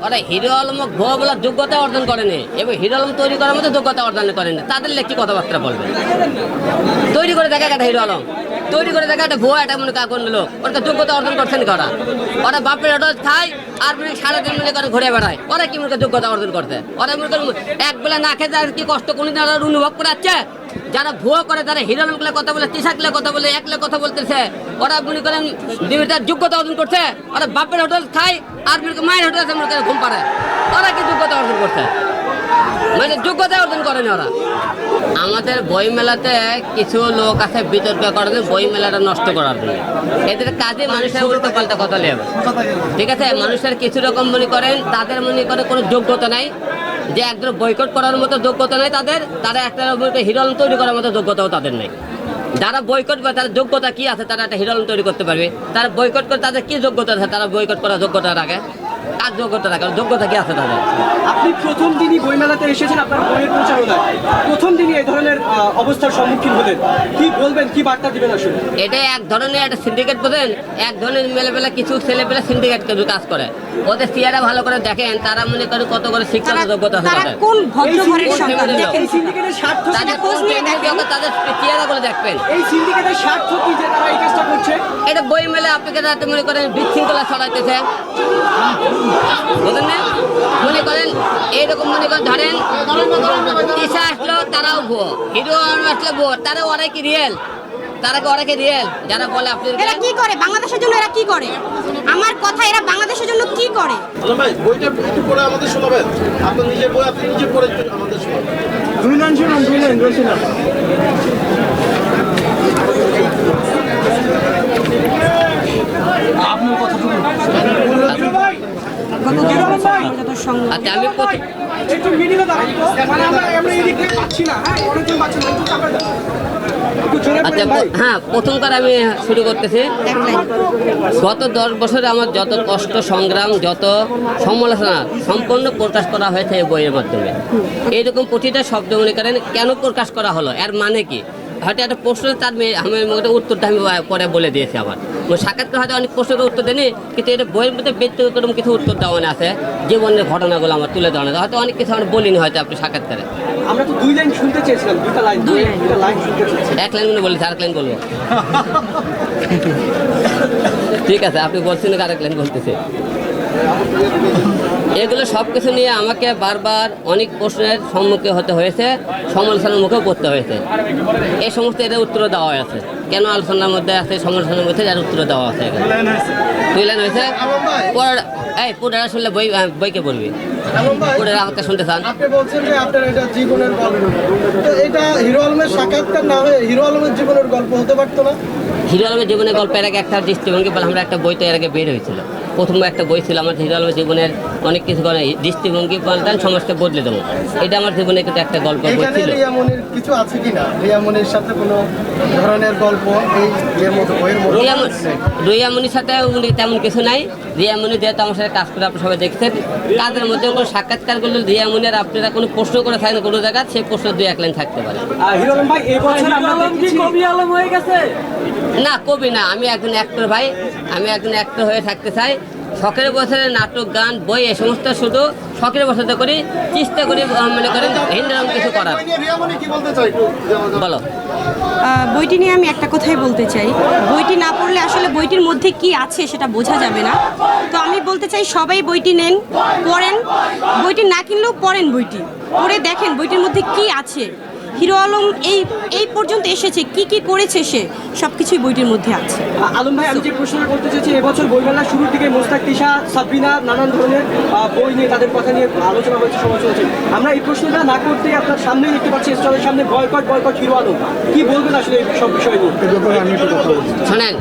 ওরা হিরো আলমক ভুয়া বলার যোগ্যতা অর্জন করেনি এবং হিরো আলম তৈরি করার মতো যোগ্যতা অর্জন করেনি। তাদের লেখি কথাবার্তা বলবে তৈরি করে দেখা একটা হিরো আলম তৈরি করে দেখা একটা ভুয়া, এটা মনে কাগজ নিল ওরা যোগ্যতা অর্জন করছেন করা। ওরা বাপের অটো খায় আর মনে সারাদিন মনে করে ঘুরে বেড়ায়। ওরা কি মনে করে যোগ্যতা অর্জন করতে? ওরা মনে করে এক বেলা না খেয়ে কি কষ্ট কোনদিন ওরা অনুভব করে যাচ্ছে? যারা ভুয়া করে, যারা হিরো আলমগুলো কথা বলে, তিসাকলে কথা বলে, একলে কথা বলতেছে, ওরা মনে করেন তার যোগ্যতা অর্জন করছে। ওরা বাপের হোটেল খায় আর মায়ের হোটেল আছে মনে করে ঘুম পাড়ে। ওরা কি যোগ্যতা অর্জন করছে? মানে যোগ্যতা অর্জন করেনি ওরা। আমাদের বই মেলাতে কিছু লোক আছে বিতর্ক করার জন্য, বই মেলাটা নষ্ট করার জন্য। এদের কাজে মানুষের উল্টো পাল্টা কথা নেবে, ঠিক আছে? মানুষের কিছু রকম মনে করেন তাদের মনে করে কোনো যোগ্যতা নাই, যে একদম বয়কট করার মতো যোগ্যতা নেই তাদের। তারা একটা হিরো আলম তৈরি করার মতো যোগ্যতাও তাদের নেই। যারা বয়কট করে তাদের যোগ্যতা কি আছে? তারা একটা হিরো আলম তৈরি করতে পারবে। তারা বয়কট করে তাদের কি যোগ্যতা আছে? তারা বয়কট করার যোগ্যতা রাখে। কার যোগ্যতা রাখে? যোগ্যতা কি আছে তাদের? আপনি প্রথম দিনই বইমেলাতে এসেছেন, আপনার বইয়ের প্রচারণায় প্রথম দিনই এই ধরনের অবস্থার সম্মুখীন হলেন, কি বলবেন, কি বার্তা দিবেন আসলে? এটা এক ধরনের একটা সিন্ডিকেট বোঝেন, এক ধরনের মেলেবেলা কিছু ছেলেপেলে সিন্ডিকেট কাজ করে। ওদের চেহারা ভালো করে দেখেন, তারা মনে করে কত করে শিক্ষা যোগ্যতা আছে তাদের। কোন ভদ্র ঘরের সন্তান এই সিন্ডিকেটের স্বার্থ কি? তাদের খোঁজ নিয়ে দেখেন, তাদের চেহারাগুলো দেখবেন। এই সিন্ডিকেটের স্বার্থ কি যে তারা এই কাজটা করছে? এটা বই মেলে আপনাকে রাতে মনে করেন বিশৃঙ্খলা ছড়াইতেছে, বুঝলেন না? মনে করেন এইরকম মনে করেন ধরেন তিসা আসলো, তারাও ভুয়ো, হিরো আসলে ভুয়ো, তারা ওরা কি রিয়েল? তারা কি ওরা কি রিয়েল? যারা বলে আপনি এরা কি করে বাংলাদেশের জন্য? এরা কি করে? আমার কথা, এরা বাংলাদেশের জন্য কি করে? আলম ভাই, বইটা একটু পড়ে আমাদের শোনাবেন। আপনার নিজের বই আপনি নিজে পড়ে আমাদের শোনাবেন। দুই লাইন শুনুন। আপনার কথা শুনুন। আচ্ছা, আমি একটু মিডিলে দাঁড়ান তো, মানে আমরা এদিক থেকে পাচ্ছি না। হ্যাঁ, অনেকজন পাচ্ছি না, একটু চাপে দাও। আচ্ছা, হ্যাঁ, প্রথমবার আমি শুরু করতেছি। গত 10 বছরে আমার যত কষ্ট সংগ্রাম, যত সমালোচনা সম্পূর্ণ প্রকাশ করা হয়েছে এই বইয়ের মাধ্যমে। এইরকম প্রতিটা শব্দ মনে করেন কেন প্রকাশ করা হলো, এর মানে কি? হয়তো একটা প্রশ্ন, তার আমার উত্তরটা আমি পরে বলে দিয়েছি। আমার সাক্ষাৎকার হয়তো অনেক প্রশ্নের উত্তর দেয়নি, কিন্তু এটা বইয়ের মধ্যে ব্যক্তিগত কিছু উত্তর দেওয়া আছে, জীবনের ঘটনাগুলো আমার তুলে দেওয়া আছে। হয়তো অনেক কিছু আমরা বলিনি হয়তো আপনি সাক্ষাৎকারে। আমরা তো দুই লাইন শুনতে চেয়েছিলাম, দুইটা লাইন শুনতে চেয়েছিলাম। এক লাইন বলেছি, আরেক লাইন বলবো। ঠিক আছে, আপনি বলছেন আরেক লাইন বলতেছে। এগুলো সব কিছু নিয়ে আমাকে বারবার অনেক প্রশ্নের সম্মুখীন হতে হয়েছে, সমালোচনার মুখেও পড়তে হয়েছে। এই সমস্ত এদের উত্তর দেওয়া আছে, কেন আলোচনার মধ্যে আছে, সমালোচনার মধ্যে যার উত্তর দেওয়া আছে। দুই লাইন হয়েছে। পুরা শুনলে বইকে পড়বি, পুরা আমাকে শুনতে চান। আপনি বলছেন যে আপনার এটা জীবনের গল্প, তো এটা হিরো আলমের সাক্ষাৎকার না হয়ে হিরো আলমের জীবনের গল্প হতে পারতো না? হিরো আলমের জীবনের গল্প এর আগে একটা দৃষ্টিভঙ্গি বলে আমরা একটা বই তো এর আগে বের হয়েছিল। প্রথম একটা বই ছিল আমার হিরো আলমের জীবনের অনেক কিছু করে দৃষ্টিভঙ্গি পাল্টান সমাজকে বদলে দেবো। এটা আমার জীবনে কিন্তু একটা গল্প বই ছিল। রিয়ামনির কিছু আছে কিনা? রিয়ামনির সাথে কোনো ধরনের গল্প এই বইয়ের মধ্যে? রিয়ামনির সাথে তেমন কিছু নাই। রিয়ামনি যেহেতু আমার সাথে কাজ করে আপনি সবাই দেখছেন, কাজের মধ্যে কোনো সাক্ষাৎকারগুলো রিয়ামনির আপনারা কোনো প্রশ্ন করে থাকেন কোনো জায়গায়, সেই প্রশ্ন 2-1 লাইন থাকতে পারে। হিরো আলম ভাই, এই বছর আমরা দেখছি কবি আলম হয়ে গেছে। না, কবি না, আমি একজন অ্যাক্টর ভাই। আমি একজন অ্যাক্টর হয়ে থাকতে চাই। শখের বছরে নাটক, গান, বই এ সমস্ত শুধু শখের বছরে করি, চেষ্টা করি মনে করেন ভিন্ন রকম কিছু করার। বলো। বইটি নিয়ে আমি একটা কথাই বলতে চাই, বইটি না পড়লে আসলে বইটির মধ্যে কি আছে সেটা বোঝা যাবে না। তো আমি বলতে চাই সবাই বইটি নেন, পড়েন। বইটি না কিনলেও পড়েন, বইটি পড়ে দেখেন বইটির মধ্যে কি আছে। হিরো আলম এই পর্যন্ত এসেছে, কি কি করেছে সে, সব কিছুই বইটির মধ্যে আছে। আলম ভাই, আমি যে প্রশ্নটা করতে চাইছি, এবছর বইমেলার শুরুর দিকে মোস্তাক, তিশা, সাবরিনা নানান ধরনের বই নিয়ে তাদের কথা নিয়ে আলোচনা হয়েছে, সমালোচনা হয়েছে। আমরা এই প্রশ্নটা না করতে আপনার সামনেই দেখতে পাচ্ছি স্টলের সামনে বয়কট হিরো আলম। কি বলবেন আসলে এই সব বিষয় নিয়ে? শোনেন,